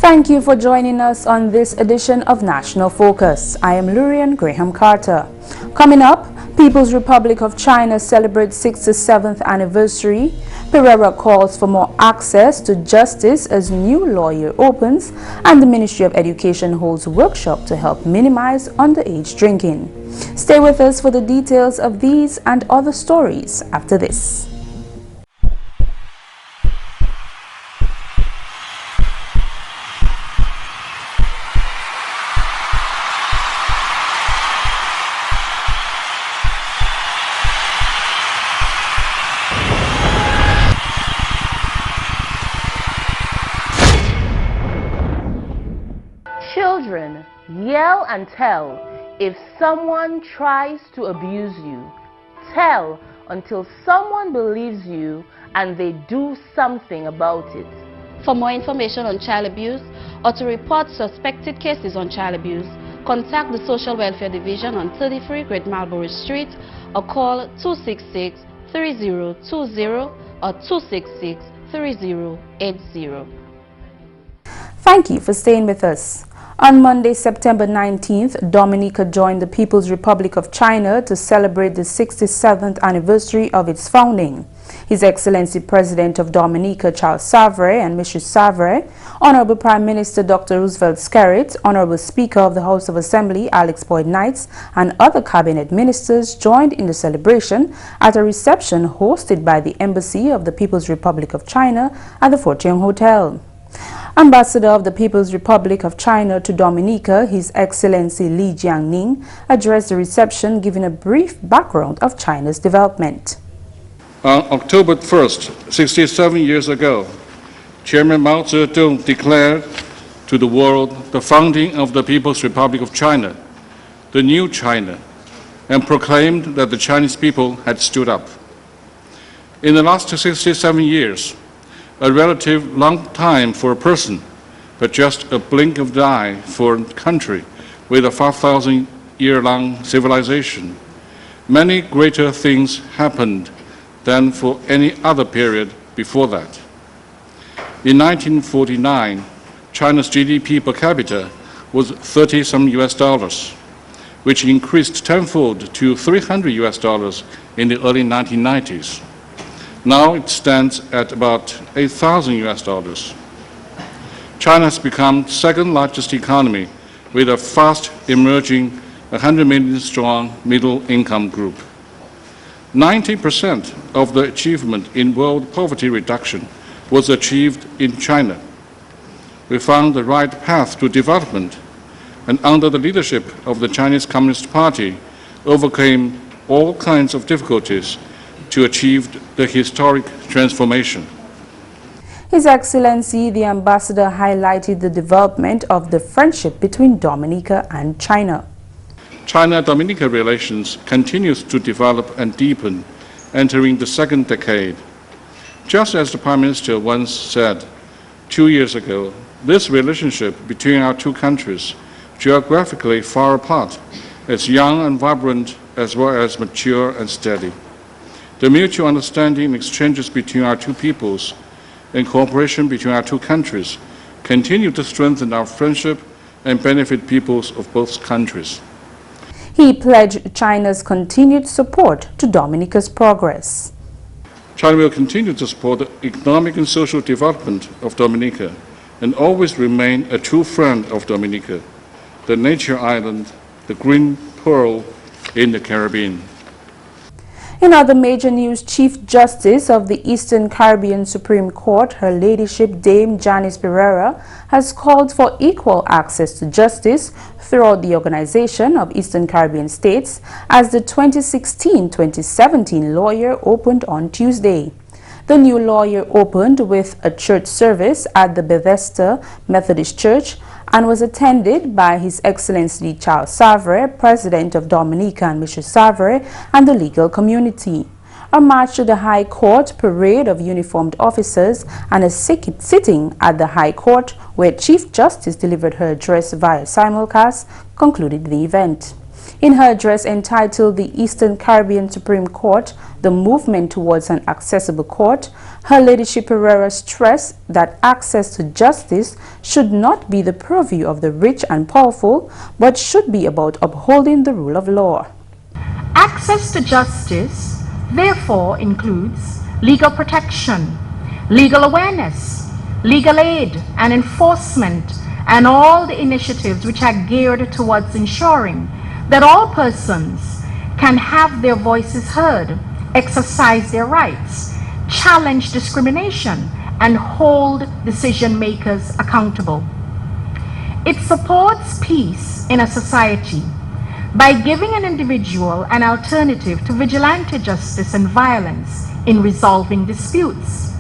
Thank you for joining us on this edition of National Focus. I am Lourianne Graham Carter. Coming up, People's Republic of China celebrates 67th anniversary. Pereira calls for more access to justice as new lawyer opens, and the Ministry of Education holds a workshop to help minimize underage drinking. Stay with us for the details of these and other stories after this. Children, yell and tell if someone tries to abuse you. Tell until someone believes you and they do something about it. For more information on child abuse or to report suspected cases on child abuse, contact the Social Welfare Division on 33 Great Marlborough Street or call 266-3020 or 266-3080. Thank you for staying with us. On Monday, September 19th, Dominica joined the People's Republic of China to celebrate the 67th anniversary of its founding. His Excellency President of Dominica, Charles Savary, and Mrs. Savary, Honorable Prime Minister Dr. Roosevelt Skerrit, Honorable Speaker of the House of Assembly, Alex Boyd Knights, and other cabinet ministers joined in the celebration at a reception hosted by the Embassy of the People's Republic of China at the Fortune Hotel. Ambassador of the People's Republic of China to Dominica, His Excellency Li Jiangning, addressed the reception, giving a brief background of China's development. On October 1st, 67 years ago, Chairman Mao Zedong declared to the world the founding of the People's Republic of China, the new China, and proclaimed that the Chinese people had stood up. In the last 67 years, a relative long time for a person, but just a blink of the eye for a country with a 5,000-year-long civilization. Many greater things happened than for any other period before that. In 1949, China's GDP per capita was $30-some US, which increased tenfold to $300 in the early 1990s. Now it stands at about $8,000. China has become the second largest economy with a fast emerging 100 million strong middle income group. 90% of the achievement in world poverty reduction was achieved in China. We found the right path to development, and under the leadership of the Chinese Communist Party, overcame all kinds of difficulties to achieve the historic transformation. His Excellency, the Ambassador, highlighted the development of the friendship between Dominica and China. China-Dominica relations continues to develop and deepen, entering the second decade. Just as the Prime Minister once said 2 years ago, this relationship between our two countries, geographically far apart, is young and vibrant as well as mature and steady. The mutual understanding and exchanges between our two peoples and cooperation between our two countries continue to strengthen our friendship and benefit peoples of both countries. He pledged China's continued support to Dominica's progress. China will continue to support the economic and social development of Dominica and always remain a true friend of Dominica, the nature island, the green pearl in the Caribbean. In other major news, Chief Justice of the Eastern Caribbean Supreme Court, Her Ladyship Dame Janice Pereira, has called for equal access to justice throughout the Organization of Eastern Caribbean States as the 2016-2017 lawyer opened on Tuesday. The new lawyer opened with a church service at the Bethesda Methodist Church and was attended by His Excellency Charles Savary, President of Dominica, and Mrs. Savary, and the legal community. A march to the High Court, parade of uniformed officers, and a sitting at the High Court, where Chief Justice delivered her address via simulcast, concluded the event. In her address entitled The Eastern Caribbean Supreme Court, The Movement Towards an Accessible Court, Her Ladyship Pereira stressed that access to justice should not be the purview of the rich and powerful, but should be about upholding the rule of law. Access to justice, therefore, includes legal protection, legal awareness, legal aid and enforcement, and all the initiatives which are geared towards ensuring that all persons can have their voices heard, exercise their rights, challenge discrimination, and hold decision makers accountable. It supports peace in a society by giving an individual an alternative to vigilante justice and violence in resolving disputes.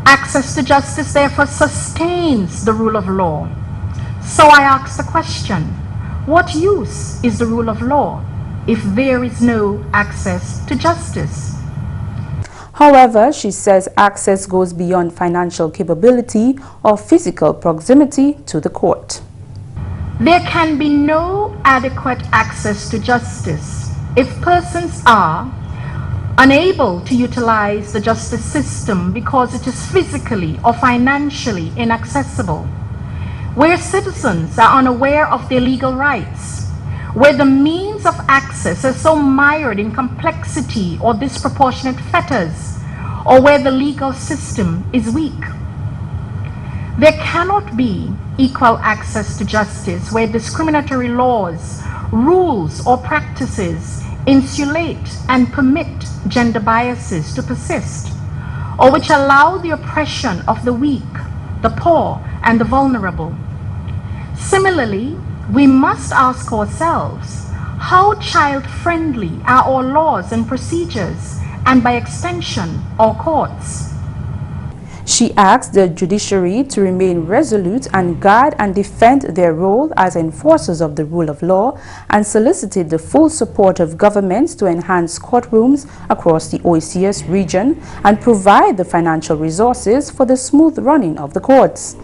Access to justice therefore sustains the rule of law. So I ask the question, what use is the rule of law if there is no access to justice? However, she says access goes beyond financial capability or physical proximity to the court. There can be no adequate access to justice if persons are unable to utilize the justice system because it is physically or financially inaccessible, where citizens are unaware of their legal rights, where the means of access are so mired in complexity or disproportionate fetters, or where the legal system is weak. There cannot be equal access to justice where discriminatory laws, rules, or practices insulate and permit gender biases to persist, or which allow the oppression of the weak, the poor, and the vulnerable. Similarly, we must ask ourselves, how child-friendly are our laws and procedures, and by extension, our courts? She asked the judiciary to remain resolute and guard and defend their role as enforcers of the rule of law, and solicited the full support of governments to enhance courtrooms across the OECS region and provide the financial resources for the smooth running of the courts.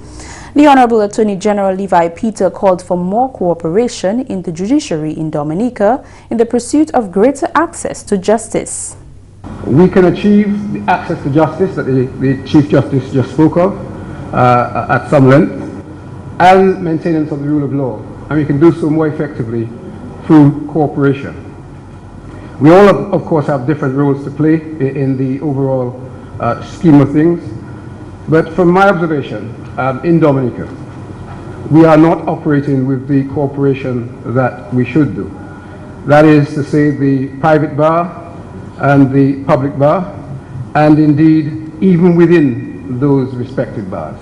The Honorable Attorney General Levi Peter called for more cooperation in the judiciary in Dominica in the pursuit of greater access to justice. We can achieve the access to justice that the Chief Justice just spoke of at some length, and maintenance of the rule of law, and we can do so more effectively through cooperation. We all, of course, have different roles to play in the overall scheme of things, but from my observation, in Dominica, we are not operating with the cooperation that we should do. That is to say, the private bar and the public bar, and indeed even within those respective bars.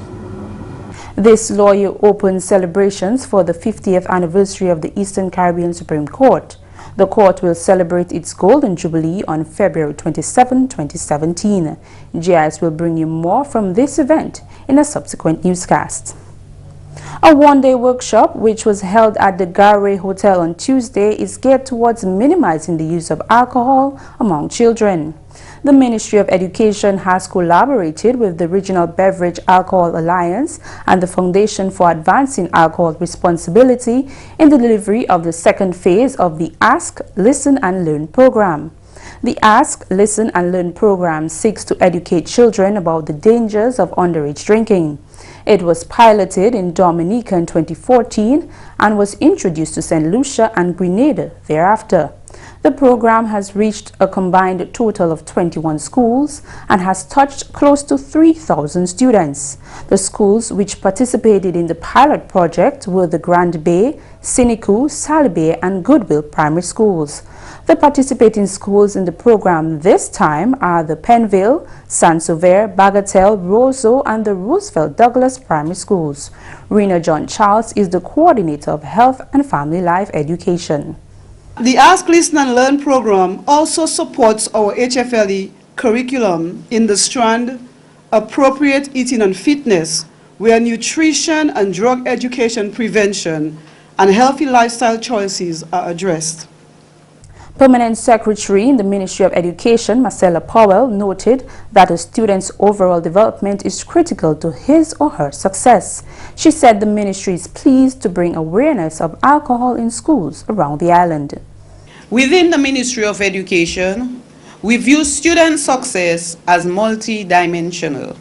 This lawyer opened celebrations for the 50th anniversary of the Eastern Caribbean Supreme Court. The court will celebrate its Golden Jubilee on February 27, 2017. GIS will bring you more from this event in a subsequent newscast. A one-day workshop, which was held at the Garway Hotel on Tuesday, is geared towards minimizing the use of alcohol among children. The Ministry of Education has collaborated with the Regional Beverage Alcohol Alliance and the Foundation for Advancing Alcohol Responsibility in the delivery of the second phase of the Ask, Listen and Learn program. The Ask, Listen and Learn program seeks to educate children about the dangers of underage drinking. It was piloted in Dominica in 2014 and was introduced to St. Lucia and Grenada thereafter. The program has reached a combined total of 21 schools and has touched close to 3,000 students. The schools which participated in the pilot project were the Grand Bay, Siniku, Salibay, and Goodwill primary schools. The participating schools in the program this time are the Penville, Saint-Sauveur, Bagatelle, Roseau, and the Roosevelt Douglas primary schools. Rena John Charles is the coordinator of Health and Family Life Education. The Ask, Listen and Learn program also supports our HFLE curriculum in the strand Appropriate Eating and Fitness, where nutrition and drug education prevention and healthy lifestyle choices are addressed. Permanent Secretary in the Ministry of Education, Marcella Powell, noted that a student's overall development is critical to his or her success. She said the ministry is pleased to bring awareness of alcohol in schools around the island. Within the Ministry of Education, we view student success as multidimensional.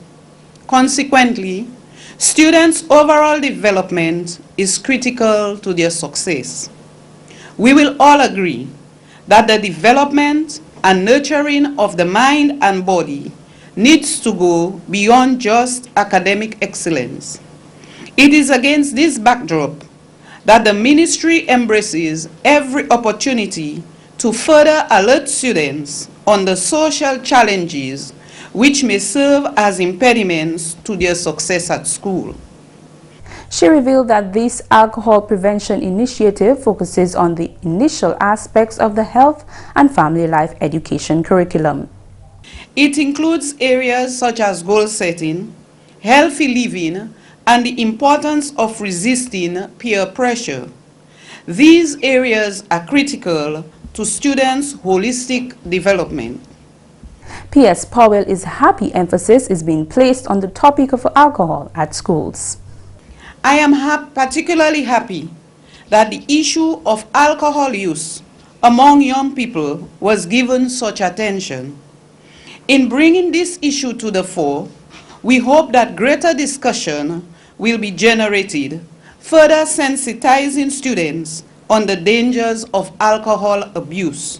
Consequently, students' overall development is critical to their success. We will all agree that the development and nurturing of the mind and body needs to go beyond just academic excellence. It is against this backdrop that the ministry embraces every opportunity to further alert students on the social challenges which may serve as impediments to their success at school. She revealed that this alcohol prevention initiative focuses on the initial aspects of the health and family life education curriculum. It includes areas such as goal setting, healthy living, and the importance of resisting peer pressure. These areas are critical to students' holistic development. P.S. Powell is happy emphasis is being placed on the topic of alcohol at schools. I am particularly happy that the issue of alcohol use among young people was given such attention. In bringing this issue to the fore, we hope that greater discussion will be generated, further sensitizing students on the dangers of alcohol abuse.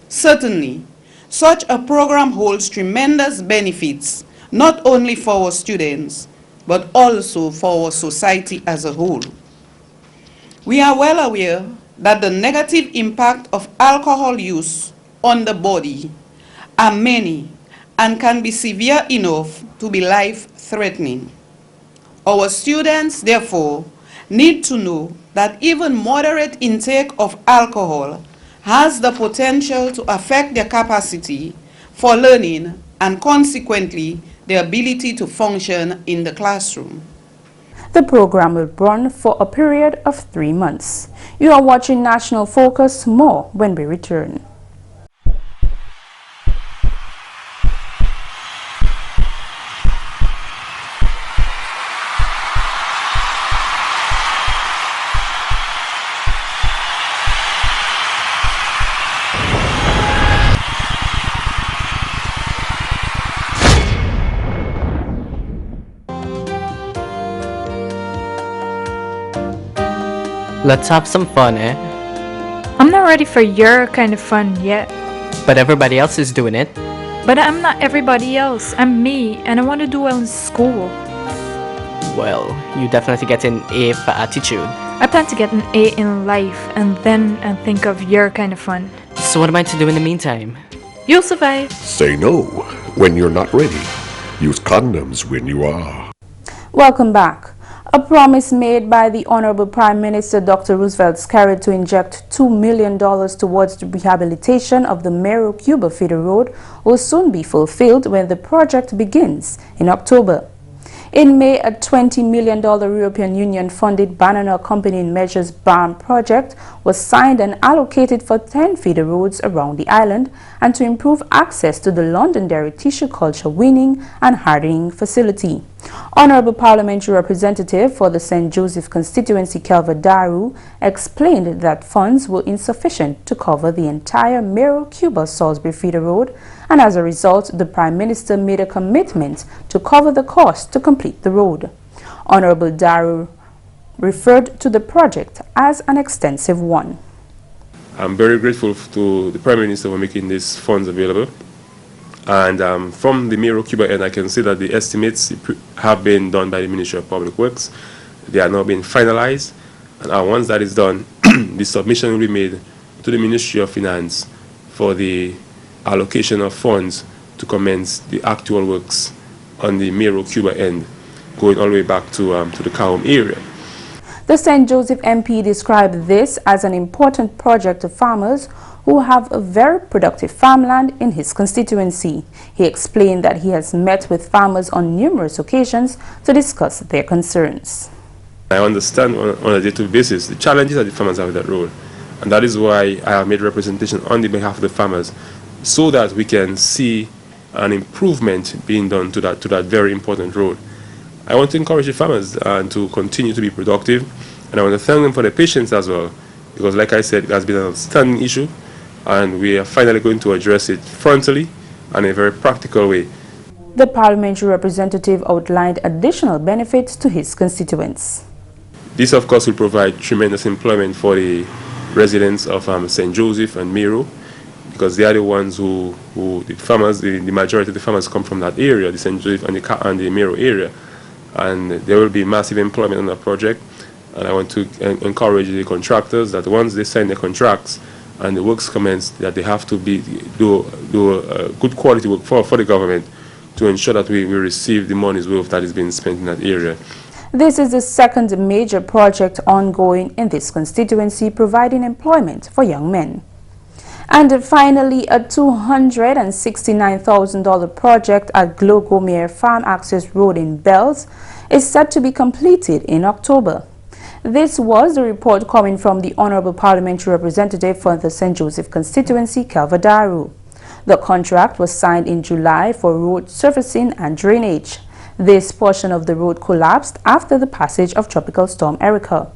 Certainly, such a program holds tremendous benefits, not only for our students, but also for our society as a whole. We are well aware that the negative impact of alcohol use on the body are many and can be severe enough to be life-threatening. Our students, therefore, need to know that even moderate intake of alcohol has the potential to affect their capacity for learning and consequently the ability to function in the classroom. The program will run for a period of 3 months. You are watching National Focus. More when we return. Let's have some fun, eh? I'm not ready for your kind of fun yet. But everybody else is doing it. But I'm not everybody else. I'm me, and I want to do well in school. Well, you definitely get an A for attitude. I plan to get an A in life, and then I'll think of your kind of fun. So what am I to do in the meantime? You'll survive. Say no when you're not ready. Use condoms when you are. Welcome back. A promise made by the Honorable Prime Minister Dr. Roosevelt Skerrit to inject $2 million towards the rehabilitation of the Mero-Cuba feeder road will soon be fulfilled when the project begins in October. In May, a $20 million European Union-funded banana accompanying measures BARM project was signed and allocated for 10 feeder roads around the island and to improve access to the Londonderry tissue culture weaning and hardening facility. Honorable Parliamentary Representative for the St. Joseph constituency, Kelva Daru, explained that funds were insufficient to cover the entire Mero-Cuba Salisbury feeder road, and as a result, the Prime Minister made a commitment to cover the cost to complete the road. Honorable Daru referred to the project as an extensive one. I'm very grateful to the Prime Minister for making these funds available. And from the Mero-Cuba end, I can see that the estimates have been done by the Ministry of Public Works. They are now being finalized. And once that is done, the submission will be made to the Ministry of Finance for the allocation of funds to commence the actual works on the Mero-Cuba end, going all the way back to the Cowham area. The St. Joseph MP described this as an important project to farmers who have a very productive farmland in his constituency. He explained that he has met with farmers on numerous occasions to discuss their concerns. I understand on a day-to-day basis the challenges that the farmers have with that road. And that is why I have made representation on the behalf of the farmers, so that we can see an improvement being done to that very important road. I want to encourage the farmers to continue to be productive, and I want to thank them for their patience as well, because like I said, it has been an outstanding issue, and we are finally going to address it frontally and in a very practical way. The parliamentary representative outlined additional benefits to his constituents. This, of course, will provide tremendous employment for the residents of St. Joseph and Miro, because they are the ones who the farmers, the majority of the farmers come from that area, the St. Joseph and the Miro area. And there will be massive employment on the project. And I want to encourage the contractors that once they sign the contracts and the works commence, that they have to do good quality work for the government to ensure that we receive the money's worth that is being spent in that area. This is the second major project ongoing in this constituency, providing employment for young men. And finally, a $269,000 project at Glogomere Farm Access Road in Bells is set to be completed in October. This was the report coming from the Honorable Parliamentary Representative for the St. Joseph constituency, Kelvadaru. The contract was signed in July for road surfacing and drainage. This portion of the road collapsed after the passage of Tropical Storm Erica.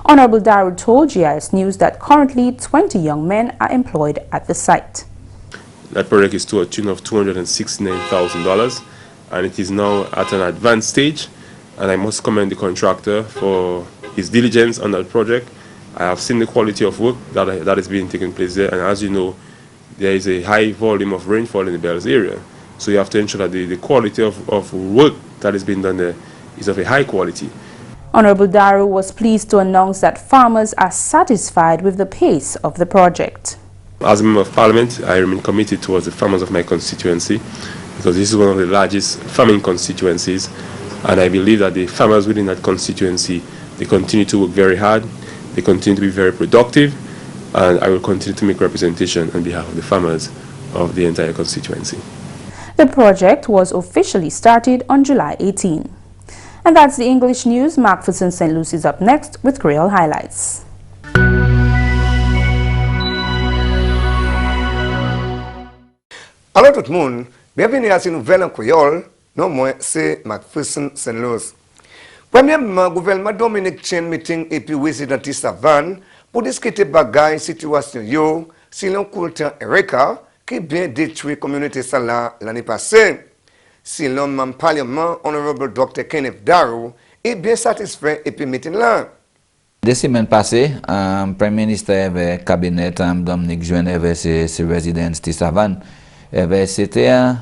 Honorable Daru told GIS News that currently 20 young men are employed at the site. That project is to a tune of $269,000, and it is now at an advanced stage, and I must commend the contractor for his diligence on that project. I have seen the quality of work that is being taken place there, and as you know, there is a high volume of rainfall in the Bells area. So you have to ensure that the quality of work that is being done there is of a high quality. Honorable Daru was pleased to announce that farmers are satisfied with the pace of the project. As a member of Parliament, I remain committed towards the farmers of my constituency, because this is one of the largest farming constituencies, and I believe that the farmers within that constituency, they continue to work very hard, they continue to be very productive, and I will continue to make representation on behalf of the farmers of the entire constituency. The project was officially started on July 18. And that's the English news. McPherson St. Luce is up next with Creole highlights. Alors tout le monde, bienvenue à cette nouvelle en créole. Non, moi, c'est McPherson St. Luce. Premièrement, gouvernement Dominique tient meeting et puis résident Savane pour discuter bagaille situation yo, si l'on coultant Erika, qui bien détruit la communauté l'année passée. Si l'homme parlement, Honorable Dr. Kenneth Darrow, est bien satisfait et puis meeting là. Des semaines passées, le Premier ministre avait cabinet Dominique Joine avait ses résidences de Savane. C'était un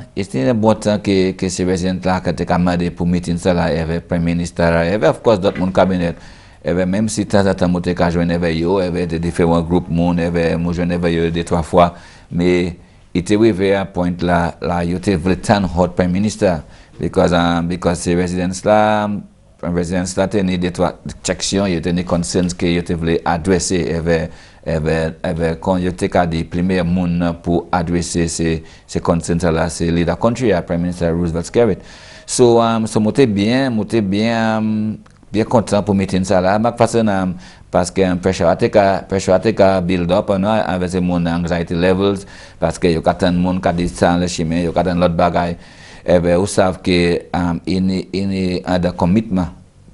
bon temps que ces résidents-là étaient commandés pour meeting ça là, le Premier ministre, of course, d'autres mon cabinet. Même si de temps en temps, je suis joindre avec eux, il y avait différents groupes, je joindre avec eux 2-3 fois, mais il était arrivé à un point là, il était vraiment hot Prime Minister, because ces résidents-là, tenaient des sections, il y avait des concerns qu'ils voulaient adresser, quand il était qu'à des premiers monde pour adresser ces concerns-là, c'est leader country, Prime Minister Roosevelt Skerritt. So, j'étais bien content pour meeting ça là, McPherson, parce que le pressure a build up avec mon anxiety levels, parce que il y a des gens qui disent le chemin, il y a des autres bagages. Vous savez que il y a un commitment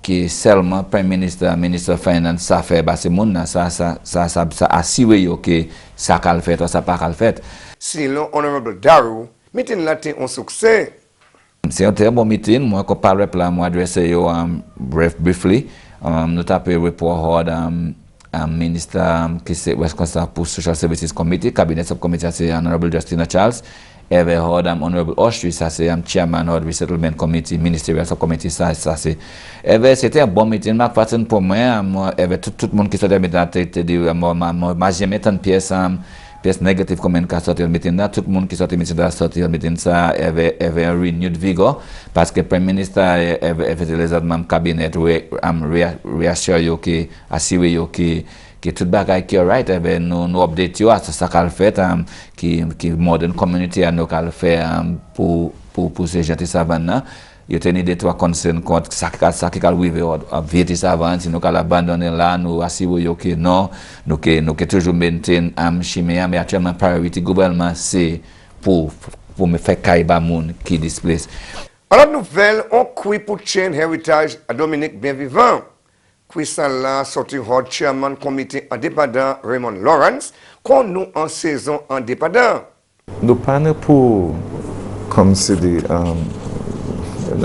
que seulement Prime Minister, Minister of Finance, ça fait, ces gens ça assure que ça va le faire ou ça pas le faire. Si l'Honorable Darrow, meeting là un succès. C'est un très bon meeting. Moi, je parle là, moi, adresser briefly. Nous avons report ministre qui est responsable pour Social Services Committee, Cabinet Subcommittee, c'est Honorable Justina Charles. Et Honorable Oshri, ça c'est Chairman of the Resettlement Committee, Ministerial Subcommittee, ça c'est. C'était un bon meeting. McPherson pour moi, tout le monde qui sortait de la tête, moi j'aimais tant de pièces négatives comme un cas sorti le meeting là, tout le monde qui sortait le meeting là, sorti le meeting ça, avait un renewed vigor, parce que le Prime Minister avait les autres membres cabinet, reassure you que, assure you que tout bagay qui est right, nous update you à ce qu'elle fait, qui modern community à nous qu'elle fait pour ces gens de savane là. yo te nide to a concern kont sa ki kal wive a veti savant, nou kal abandonne la, nou asiwo yo ke non, nou ke toujou maintain am chimea, mais actuellement priority gouvernement c'est pour me faire kaiba moun qui displace. Alors nouvelle, on crie pour chain héritage à Dominique bien vivant. Cuisson là sorti hors chairman comité indépendant Raymond Lawrence qu'on nous en saison indépendant. Nous pas pour comme c'est des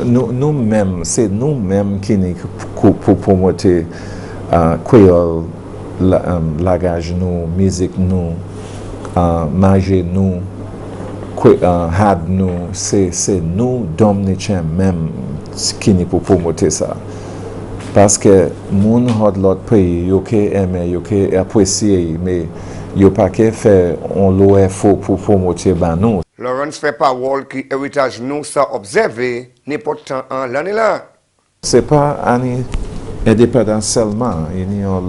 nous-mêmes, c'est nous-mêmes qui nous pour promouvoir créole, langage nous, musique nous, manger nous, had nous, c'est nous dominicains même qui nous pour promouvoir ça. Parce que moun hot l'autre pays, yo ke aimé, yo ke apprécié, mais yo pas que faire on l'oe faux pour promouvoir ban nous. Lawrence fait parole qui héritage nous ça observé n'importe en l'année là. C'est pas année indépendance seulement, il y a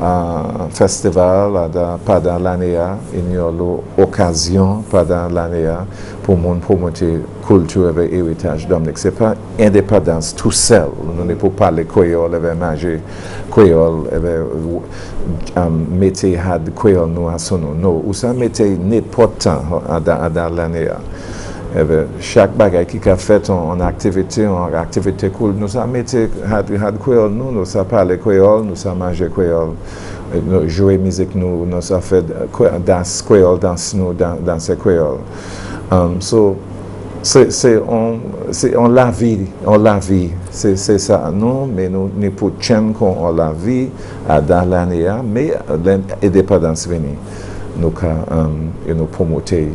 un festival pendant l'année, il y a l'occasion pendant l'année pour mon promouvoir culture et héritage dominique. C'est pas indépendance tout seul. Nous ne pouvons pas parler créole avec manger créole avec métier had créole nous à son nom. Non, ou ça métier n'importe temps dans l'année. Chaque bagage qui a fait en activité cool, nous avons mis had créole, nous avons parlé créole, nous avons mangé créole, jouer musique, nous avons fait danse créole, danse nous, danse créole. So, on la vie, c'est ça, non, mais nous ne pouvons qu'on la vie dans l'année, mais l'indépendance venue, nous promoter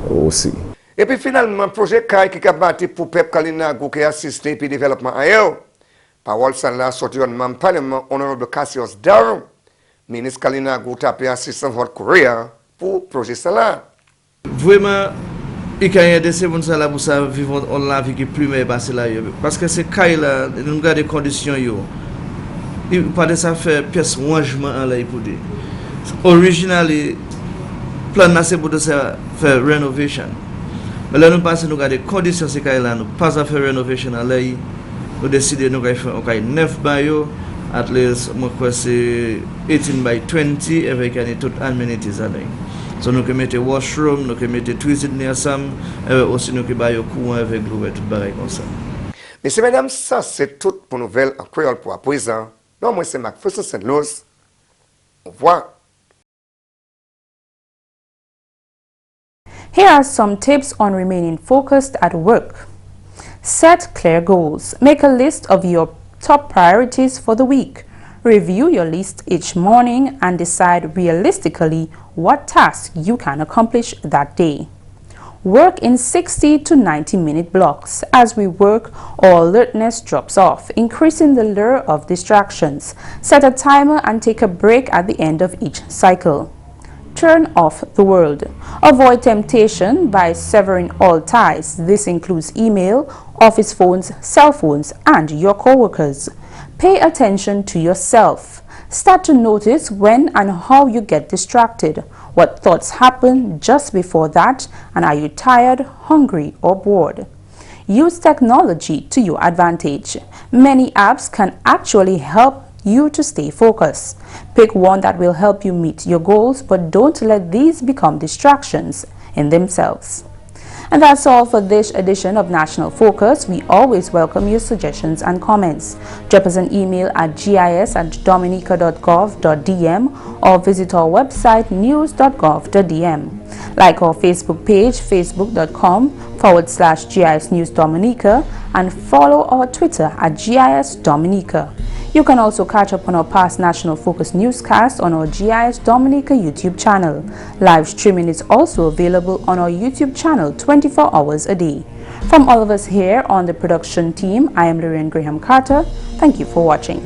aussi. Et puis finalement, projet CAI qui a bâti pour Pep Kalina qui a assisté puis développement ailleurs. Parole ça là sorti en membre parlement honorable Cassius Darrow. Ministre Kalina tapé assistant votre Korea pour projet ça là. Vraiment, il y a des secondes là pour ça vivre en la vie qui plus mais passer là parce que c'est CAI là nous regarde des conditions yo. Il pas de ça faire pièce rangement en là pour dire. Originally plan là c'est pour de ça faire renovation. Mais là, nous passons, nous avons des conditions, c'est qu'il nous pas à faire rénovation à l'aïe. Nous décidons de faire 9 bails, at least, c'est 18 by 20 avec toutes les amenities à l'aïe. So, nous pouvons mettre washroom, nous pouvons mettre twisted near some, et aussi nous pouvons mettre courant avec l'eau et tout pareil comme ça. Messieurs, mesdames, ça c'est tout pour nouvelle en créole pour à présent. Non, moi c'est McPherson St. Luce. Au revoir. Here are some tips on remaining focused at work. Set clear goals. Make a list of your top priorities for the week. Review your list each morning and decide realistically what tasks you can accomplish that day. Work in 60 to 90-minute blocks. As we work, our alertness drops off, increasing the lure of distractions. Set a timer and take a break at the end of each cycle. Turn off the world. Avoid temptation by severing all ties. This includes email, office phones, cell phones, and your co-workers. Pay attention to yourself. Start to notice when and how you get distracted. What thoughts happen just before that, and are you tired, hungry, or bored? Use technology to your advantage. Many apps can actually help you to stay focused. Pick one that will help you meet your goals, but don't let these become distractions in themselves. And that's all for this edition of National Focus. We always welcome your suggestions and comments. Drop us an email at gis@dominica.gov.dm or visit our website news.gov.dm. Like our Facebook page, facebook.com/GIS News Dominica, and follow our Twitter at GIS Dominica. You can also catch up on our past National Focus newscasts on our GIS Dominica YouTube channel. Live streaming is also available on our YouTube channel 24 hours a day. From all of us here on the production team, I am Lourianne Graham Carter. Thank you for watching.